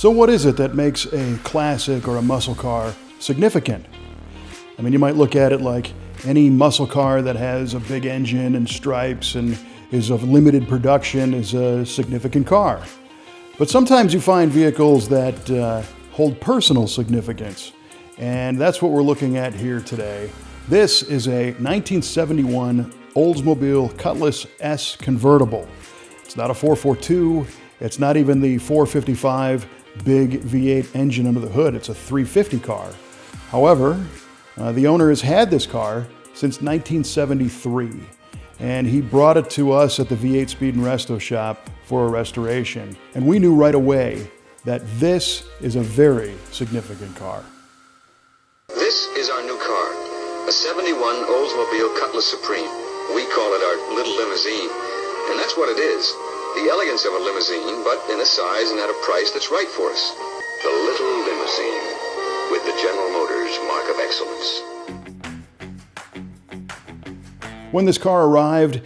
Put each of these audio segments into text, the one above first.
So what is it that makes a classic or a muscle car significant? I mean, you might look at it like any muscle car that has a big engine and stripes and is of limited production is a significant car. But sometimes you find vehicles that hold personal significance, and that's what we're looking at here today. This is a 1971 Oldsmobile Cutlass S convertible. It's not a 442, it's not even the 455 big V8 engine under the hood, it's a 350 car. However, the owner has had this car since 1973, and he brought it to us at the V8 Speed and Resto shop for a restoration. And we knew right away that this is a very significant car. This is our new car, a 71 Oldsmobile Cutlass Supreme. We call it our little limousine, and that's what it is. The elegance of a limousine, but in a size and at a price that's right for us. The little limousine, with the General Motors mark of excellence. When this car arrived,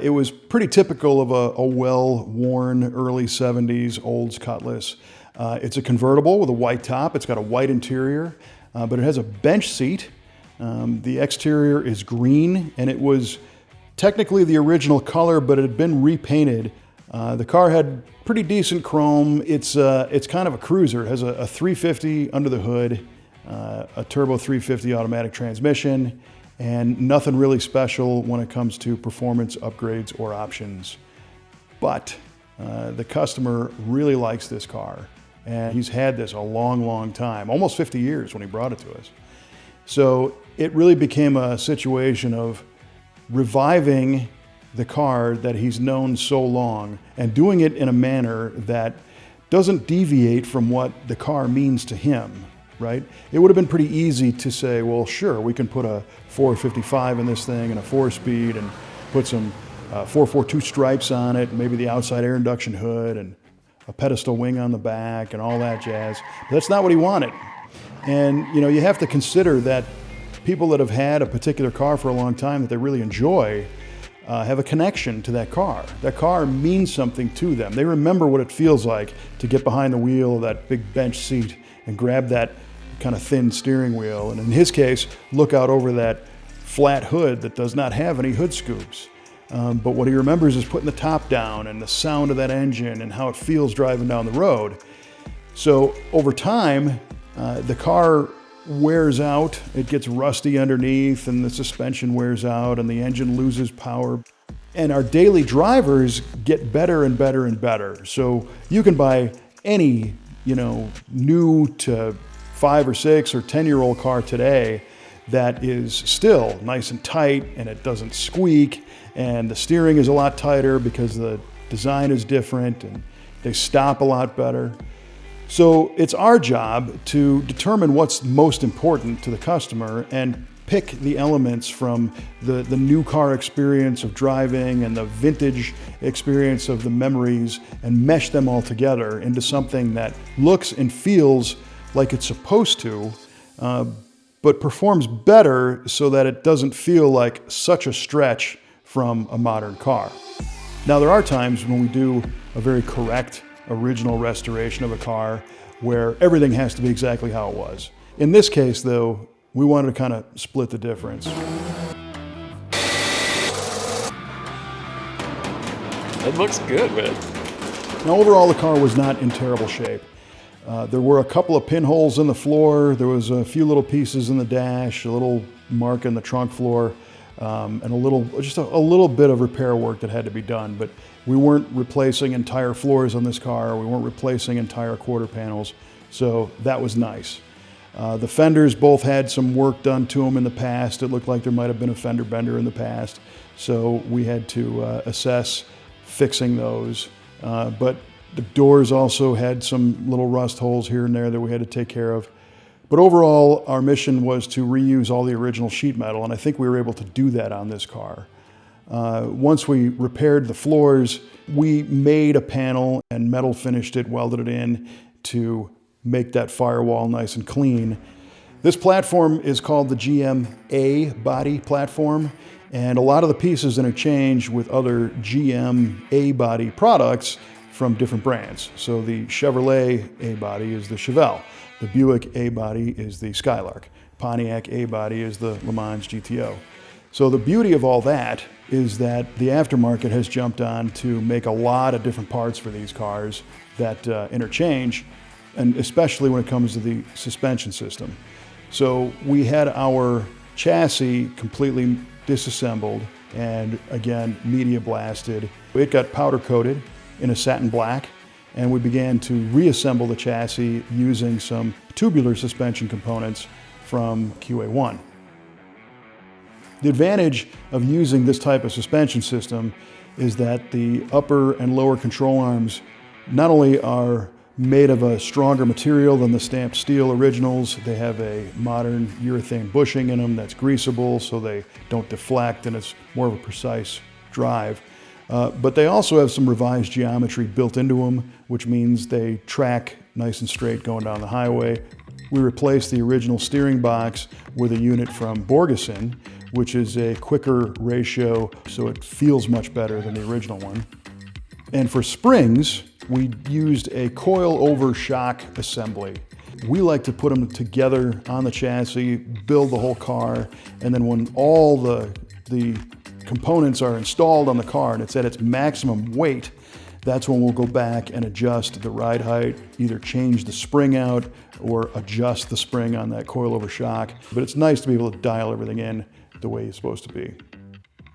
it was pretty typical of a well-worn early 70s Olds Cutlass. It's a convertible with a white top. It's got a white interior, but it has a bench seat. The exterior is green, and it was technically the original color, but it had been repainted. The car had pretty decent chrome. It's kind of a cruiser. It has a 350 under the hood, a turbo 350 automatic transmission, and nothing really special when it comes to performance upgrades or options. But the customer really likes this car, and he's had this a long, long time, almost 50 years when he brought it to us. So it really became a situation of reviving the car that he's known so long and doing it in a manner that doesn't deviate from what the car means to him, right? It would have been pretty easy to say, well, sure, we can put a 455 in this thing and a 4-speed and put some 442 stripes on it, maybe the outside air induction hood and a pedestal wing on the back and all that jazz. But that's not what he wanted. And you have to consider that people that have had a particular car for a long time that they really enjoy have a connection to that car. That car means something to them. They remember what it feels like to get behind the wheel of that big bench seat and grab that kind of thin steering wheel. And in his case, look out over that flat hood that does not have any hood scoops. But what he remembers is putting the top down and the sound of that engine and how it feels driving down the road. So over time, the car wears out, it gets rusty underneath, and the suspension wears out, and the engine loses power. And our daily drivers get better and better and better. So you can buy any, new to 5 or 6 or 10-year-old car today that is still nice and tight, and it doesn't squeak, and the steering is a lot tighter because the design is different, and they stop a lot better. So it's our job to determine what's most important to the customer and pick the elements from the new car experience of driving and the vintage experience of the memories and mesh them all together into something that looks and feels like it's supposed to, but performs better so that it doesn't feel like such a stretch from a modern car. Now, there are times when we do a very correct original restoration of a car where everything has to be exactly how it was. In this case, though, we wanted to kind of split the difference. It looks good, man. Now, overall, the car was not in terrible shape. There were a couple of pinholes in the floor. There was a few little pieces in the dash, a little mark in the trunk floor, and just a little bit of repair work that had to be done. But we weren't replacing entire floors on this car. We weren't replacing entire quarter panels. So that was nice. The fenders both had some work done to them in the past. It looked like there might have been a fender bender in the past. So we had to assess fixing those. But the doors also had some little rust holes here and there that we had to take care of. But overall, our mission was to reuse all the original sheet metal, and I think we were able to do that on this car. Once we repaired the floors, we made a panel and metal finished it, welded it in to make that firewall nice and clean. This platform is called the GM A body platform, and a lot of the pieces interchange with other GM A body products from different brands. So the Chevrolet A-body is the Chevelle. The Buick A-body is the Skylark. Pontiac A-body is the Le Mans GTO. So the beauty of all that is that the aftermarket has jumped on to make a lot of different parts for these cars that interchange, and especially when it comes to the suspension system. So we had our chassis completely disassembled and again media blasted. It got powder coated in a satin black, and we began to reassemble the chassis using some tubular suspension components from QA1. The advantage of using this type of suspension system is that the upper and lower control arms not only are made of a stronger material than the stamped steel originals, they have a modern urethane bushing in them that's greasable so they don't deflect and it's more of a precise drive. But they also have some revised geometry built into them, which means they track nice and straight going down the highway. We replaced the original steering box with a unit from Borgeson, which is a quicker ratio, so it feels much better than the original one. And for springs, we used a coil-over shock assembly. We like to put them together on the chassis, build the whole car, and then when all the components are installed on the car and it's at its maximum weight, that's when we'll go back and adjust the ride height, either change the spring out or adjust the spring on that coil-over shock. But it's nice to be able to dial everything in the way it's supposed to be.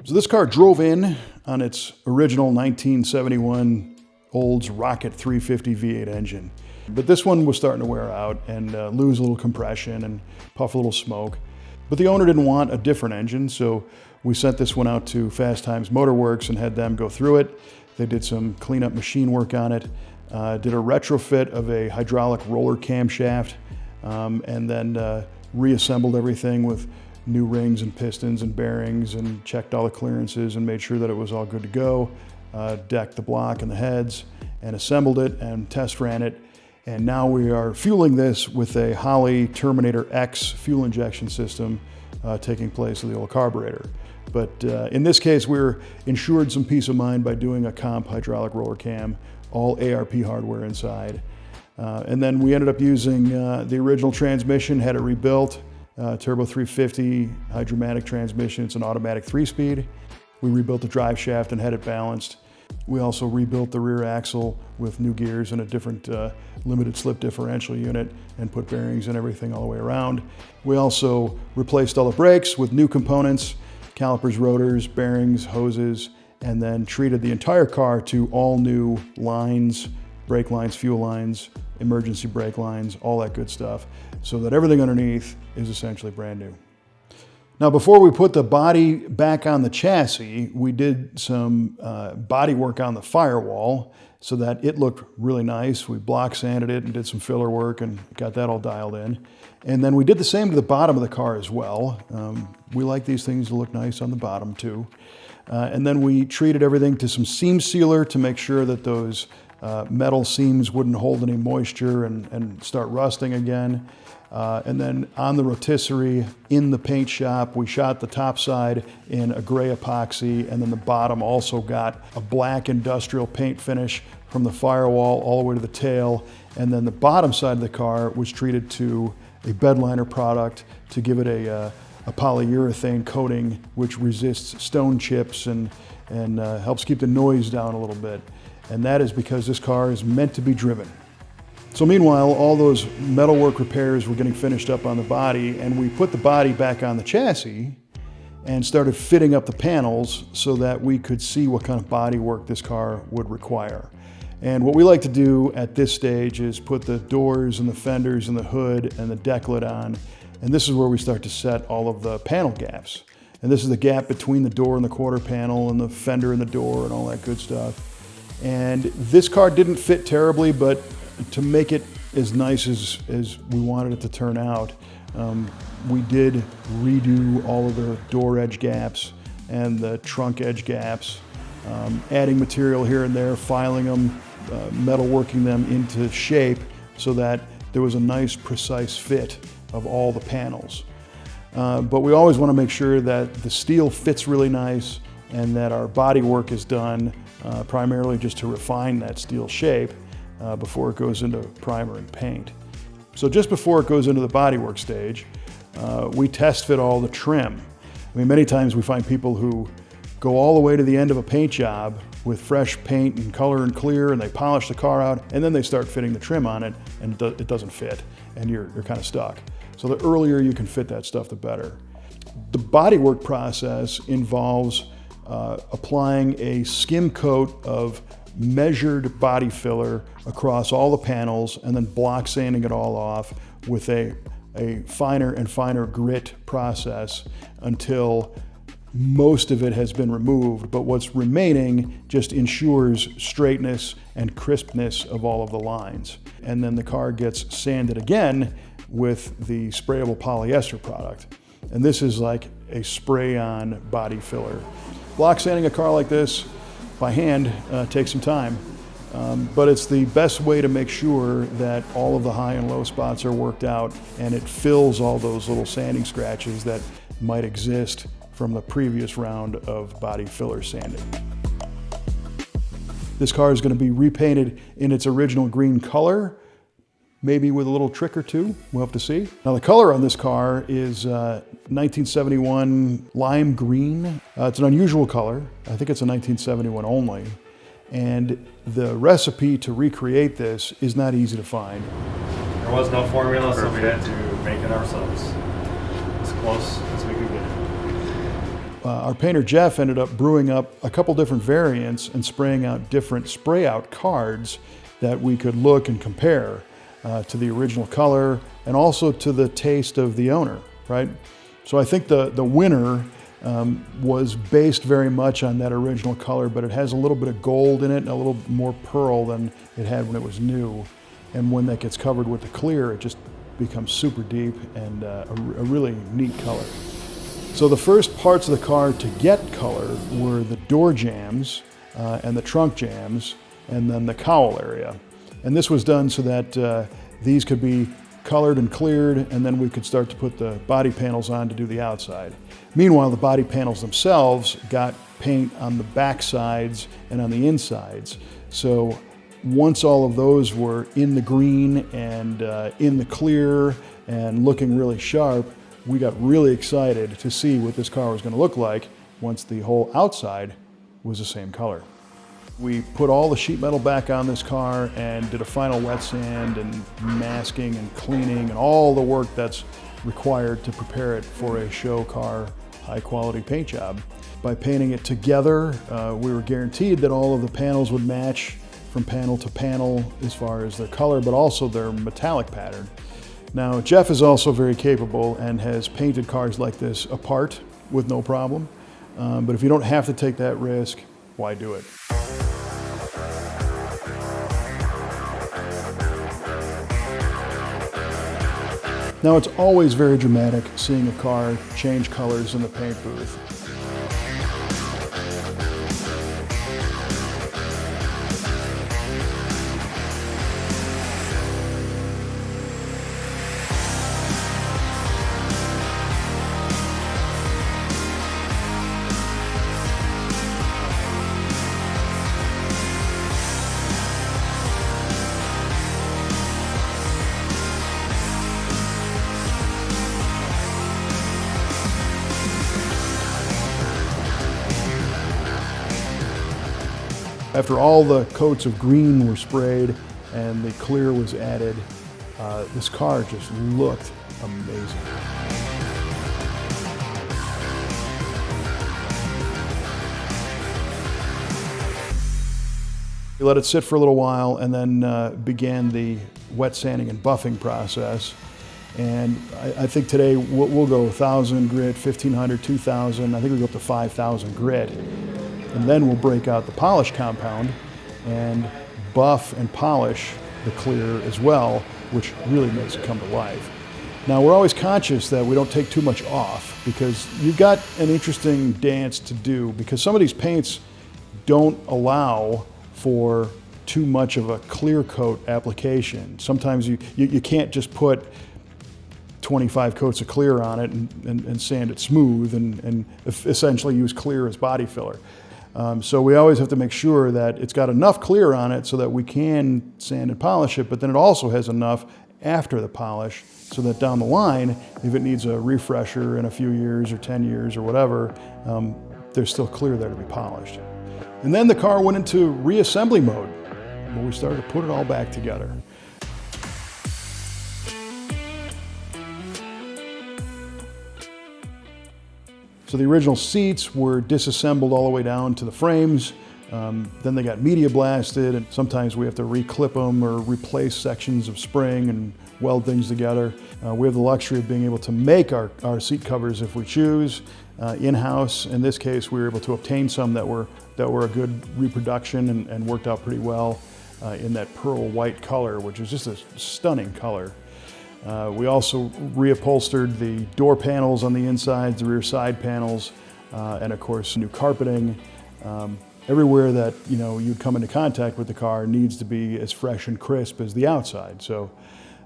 So this car drove in on its original 1971 Olds Rocket 350 V8 engine. But this one was starting to wear out and lose a little compression and puff a little smoke. But the owner didn't want a different engine, so we sent this one out to Fast Times Motor Works and had them go through it. They did some cleanup machine work on it, did a retrofit of a hydraulic roller camshaft, and then reassembled everything with new rings and pistons and bearings and checked all the clearances and made sure that it was all good to go, decked the block and the heads and assembled it and test ran it. And now we are fueling this with a Holley Terminator X fuel injection system taking place of the old carburetor. But in this case, we're ensured some peace of mind by doing a comp hydraulic roller cam, all ARP hardware inside. And then we ended up using the original transmission, had it rebuilt, Turbo 350 hydromatic transmission. It's an automatic 3-speed. We rebuilt the drive shaft and had it balanced. We also rebuilt the rear axle with new gears and a different limited slip differential unit and put bearings and everything all the way around. We also replaced all the brakes with new components, calipers, rotors, bearings, hoses, and then treated the entire car to all new lines, brake lines, fuel lines, emergency brake lines, all that good stuff, so that everything underneath is essentially brand new. Now, before we put the body back on the chassis, we did some body work on the firewall so that it looked really nice. We block sanded it and did some filler work and got that all dialed in. And then we did the same to the bottom of the car as well. We like these things to look nice on the bottom too. And then we treated everything to some seam sealer to make sure that those metal seams wouldn't hold any moisture and start rusting again. And then on the rotisserie in the paint shop, we shot the top side in a gray epoxy, and then the bottom also got a black industrial paint finish from the firewall all the way to the tail. And then the bottom side of the car was treated to a bed liner product to give it a polyurethane coating which resists stone chips and helps keep the noise down a little bit. And that is because this car is meant to be driven. So meanwhile, all those metalwork repairs were getting finished up on the body, and we put the body back on the chassis and started fitting up the panels so that we could see what kind of body work this car would require. And what we like to do at this stage is put the doors and the fenders and the hood and the deck lid on, and this is where we start to set all of the panel gaps. And this is the gap between the door and the quarter panel and the fender and the door and all that good stuff. And this car didn't fit terribly, but to make it as nice as we wanted it to turn out, we did redo all of the door edge gaps and the trunk edge gaps, adding material here and there, filing them, metal working them into shape so that there was a nice precise fit of all the panels. But we always want to make sure that the steel fits really nice and that our body work is done primarily just to refine that steel shape before it goes into primer and paint. So just before it goes into the bodywork stage, we test fit all the trim. I mean, many times we find people who go all the way to the end of a paint job with fresh paint and color and clear, and they polish the car out, and then they start fitting the trim on it, and it doesn't fit, and you're kind of stuck. So the earlier you can fit that stuff, the better. The bodywork process involves applying a skim coat of measured body filler across all the panels, and then block sanding it all off with a finer and finer grit process until most of it has been removed, but what's remaining just ensures straightness and crispness of all of the lines. And then the car gets sanded again with the sprayable polyester product. And this is like a spray-on body filler. Block sanding a car like this by hand takes some time, but it's the best way to make sure that all of the high and low spots are worked out, and it fills all those little sanding scratches that might exist from the previous round of body filler sanding. This car is going to be repainted in its original green color, maybe with a little trick or two. We'll have to see. Now the color on this car is 1971 lime green. It's an unusual color. I think it's a 1971 only. And the recipe to recreate this is not easy to find. There was no formula, so we had to make it ourselves. As close as we could get it. Our painter Jeff ended up brewing up a couple different variants and spraying out different spray out cards that we could look and compare to the original color and also to the taste of the owner, right? So I think the winner was based very much on that original color, but it has a little bit of gold in it and a little more pearl than it had when it was new. And when that gets covered with the clear, it just becomes super deep and a really neat color. So the first parts of the car to get color were the door jambs and the trunk jambs, and then the cowl area. And this was done so that these could be colored and cleared, and then we could start to put the body panels on to do the outside. Meanwhile, the body panels themselves got paint on the back sides and on the insides. So once all of those were in the green and in the clear and looking really sharp, we got really excited to see what this car was going to look like once the whole outside was the same color. We put all the sheet metal back on this car and did a final wet sand and masking and cleaning and all the work that's required to prepare it for a show car high quality paint job. By painting it together, we were guaranteed that all of the panels would match from panel to panel as far as their color, but also their metallic pattern. Now, Jeff is also very capable and has painted cars like this apart with no problem. But if you don't have to take that risk, why do it? Now, it's always very dramatic seeing a car change colors in the paint booth. After all the coats of green were sprayed and the clear was added, this car just looked amazing. We let it sit for a little while and then began the wet sanding and buffing process. And I think today we'll go 1,000 grit, 1,500, 2,000, I think we'll go up to 5,000 grit. And then we'll break out the polish compound and buff and polish the clear as well, which really makes it come to life. Now, we're always conscious that we don't take too much off because you've got an interesting dance to do because some of these paints don't allow for too much of a clear coat application. Sometimes you can't just put 25 coats of clear on it and sand it smooth and essentially use clear as body filler. So we always have to make sure that it's got enough clear on it so that we can sand and polish it, but then it also has enough after the polish so that down the line, if it needs a refresher in a few years or 10 years or whatever, there's still clear there to be polished. And then the car went into reassembly mode, where we started to put it all back together. So the original seats were disassembled all the way down to the frames. Then they got media blasted, and sometimes we have to reclip them or replace sections of spring and weld things together. We have the luxury of being able to make our seat covers if we choose in-house. In this case, we were able to obtain some that were a good reproduction and worked out pretty well in that pearl white color, which is just a stunning color. We also reupholstered the door panels on the insides, the rear side panels, and of course new carpeting. Everywhere that you'd come into contact with the car needs to be as fresh and crisp as the outside. So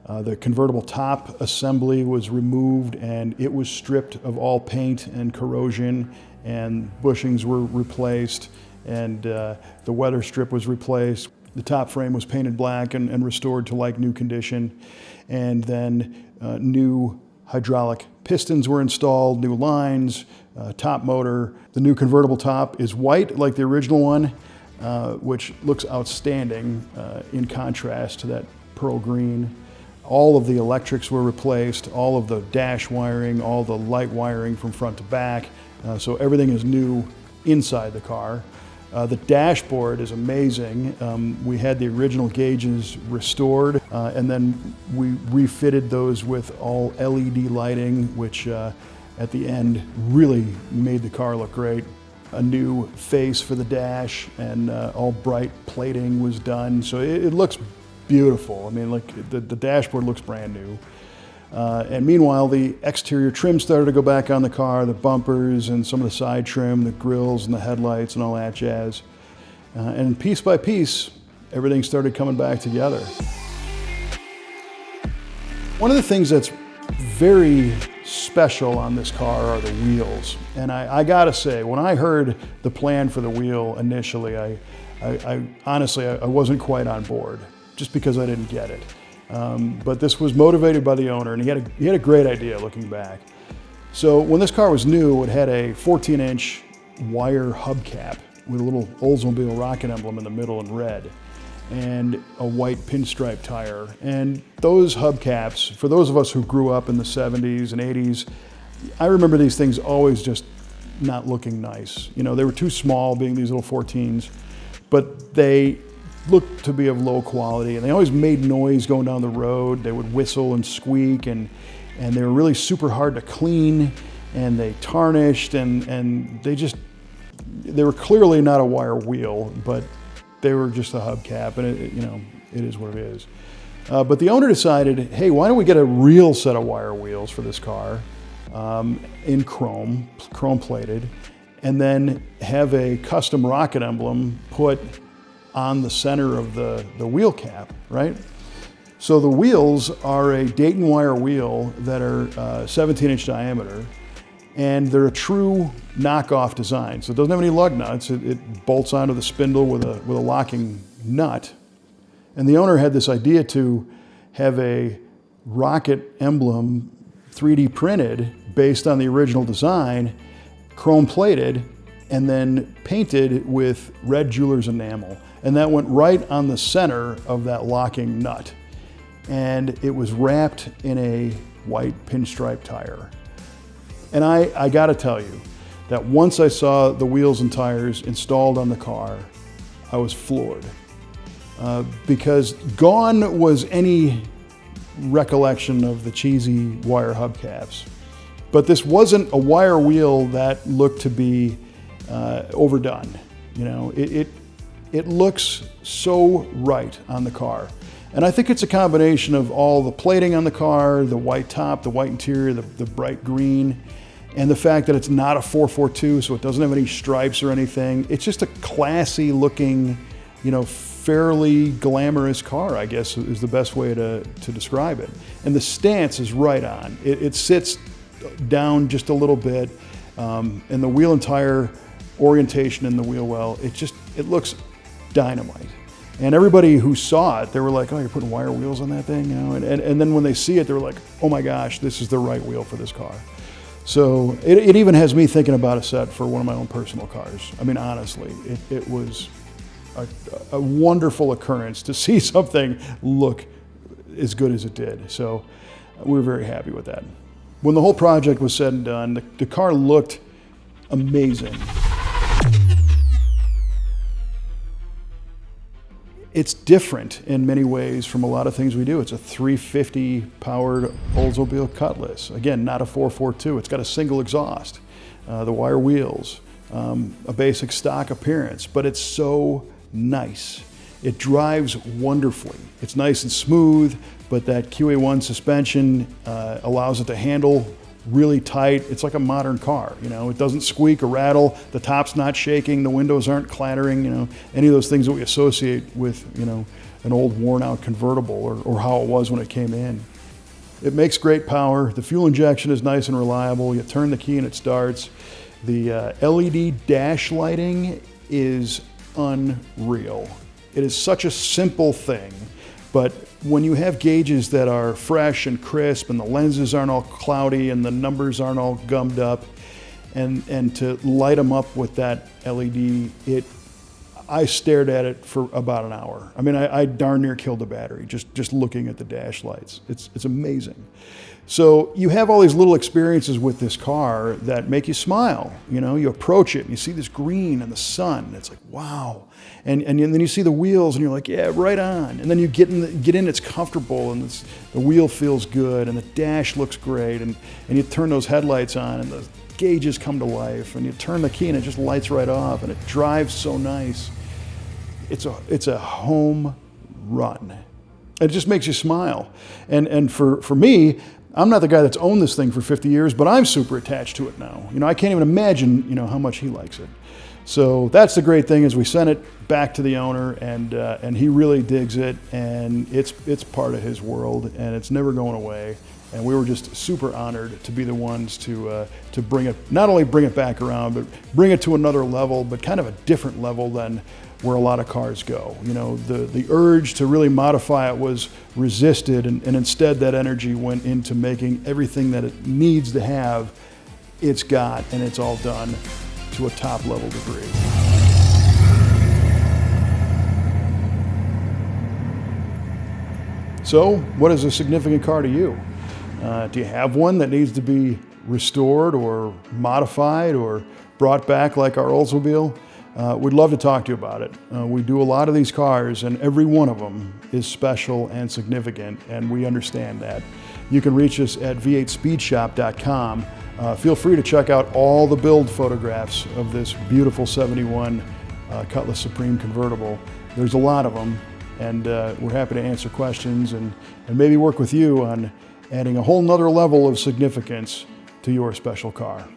the convertible top assembly was removed and it was stripped of all paint and corrosion, and bushings were replaced, and the weather strip was replaced. The top frame was painted black and restored to like new condition. And then new hydraulic pistons were installed, new lines, top motor. The new convertible top is white like the original one, which looks outstanding in contrast to that pearl green. All of the electrics were replaced, all of the dash wiring, all the light wiring from front to back. So everything is new inside the car. The dashboard is amazing. We had the original gauges restored, and then we refitted those with all LED lighting, which at the end really made the car look great. A new face for the dash, and all bright plating was done. So it looks beautiful. I mean, like the dashboard looks brand new. And meanwhile, the exterior trim started to go back on the car, the bumpers and some of the side trim, the grills and the headlights and all that jazz. And piece by piece, everything started coming back together. One of the things that's very special on this car are the wheels. And I gotta say, when I heard the plan for the wheel initially, I honestly wasn't quite on board, just because I didn't get it. But this was motivated by the owner, and he had a great idea looking back. So when this car was new, it had a 14-inch wire hubcap with a little Oldsmobile rocket emblem in the middle in red, and a white pinstripe tire. And those hubcaps, for those of us who grew up in the 70s and 80s, I remember these things always just not looking nice. They were too small, being these little 14s, but they looked to be of low quality, and they always made noise going down the road. They would whistle and squeak, and they were really super hard to clean, and they tarnished, and they were clearly not a wire wheel, but they were just a hubcap, and it is what it is. But the owner decided, hey, why don't we get a real set of wire wheels for this car in chrome plated, and then have a custom rocket emblem put on the center of the wheel cap, right? So the wheels are a Dayton wire wheel that are 17-inch diameter, and they're a true knockoff design. So it doesn't have any lug nuts. It bolts onto the spindle with a locking nut. And the owner had this idea to have a rocket emblem 3D printed based on the original design, chrome plated, and then painted with red jeweler's enamel. And that went right on the center of that locking nut. And it was wrapped in a white pinstripe tire. And I gotta tell you that once I saw the wheels and tires installed on the car, I was floored. Because gone was any recollection of the cheesy wire hubcaps. But this wasn't a wire wheel that looked to be overdone. It looks so right on the car. And I think it's a combination of all the plating on the car, the white top, the white interior, the bright green, and the fact that it's not a 442, so it doesn't have any stripes or anything. It's just a classy looking, fairly glamorous car, I guess is the best way to describe it. And the stance is right on. It sits down just a little bit, and the wheel and tire orientation in the wheel well. It looks dynamite. And everybody who saw it, they were like, oh, you're putting wire wheels on that thing? You know? And then when they see it, they're like, oh my gosh, this is the right wheel for this car. So it even has me thinking about a set for one of my own personal cars. I mean, honestly, it was a wonderful occurrence to see something look as good as it did. So we were very happy with that. When the whole project was said and done, the car looked amazing. It's different in many ways from a lot of things we do. It's a 350 powered Oldsmobile Cutlass. Again, not a 442. It's got a single exhaust, the wire wheels, a basic stock appearance, but it's so nice. It drives wonderfully. It's nice and smooth, but that QA1 suspension allows it to handle really tight. It's like a modern car, you know. It doesn't squeak or rattle. The top's not shaking. The windows aren't clattering, you know. Any of those things that we associate with, you know, an old worn out convertible or how it was when it came in. It makes great power. The fuel injection is nice and reliable. You turn the key and it starts. The LED dash lighting is unreal. It is such a simple thing, but when you have gauges that are fresh and crisp and the lenses aren't all cloudy and the numbers aren't all gummed up, and to light them up with that LED, I stared at it for about an hour. I mean, I darn near killed the battery just looking at the dash lights. It's amazing. So you have all these little experiences with this car that make you smile. You know, you approach it and you see this green and the sun. It's like, wow. And then you see the wheels and you're like, yeah, right on. And then you get in, it's comfortable, and the wheel feels good, and the dash looks great, and you turn those headlights on and the gauges come to life, and you turn the key and it just lights right off, and it drives so nice. It's a home run. It just makes you smile. And for me, I'm not the guy that's owned this thing for 50 years, but I'm super attached to it now. You know, I can't even imagine, you know, how much he likes it. So that's the great thing, is we sent it back to the owner, and he really digs it, and it's part of his world, and it's never going away. And we were just super honored to be the ones to bring it, not only bring it back around, but bring it to another level, but kind of a different level than where a lot of cars go. You know, the urge to really modify it was resisted, and instead that energy went into making everything that it needs to have, it's got, and it's all done to a top level degree. So, what is a significant car to you? Do you have one that needs to be restored or modified or brought back like our Oldsmobile? We'd love to talk to you about it. We do a lot of these cars, and every one of them is special and significant, and we understand that. You can reach us at v8speedshop.com. Feel free to check out all the build photographs of this beautiful 71 Cutlass Supreme Convertible. There's a lot of them, and we're happy to answer questions and maybe work with you on adding a whole nother level of significance to your special car.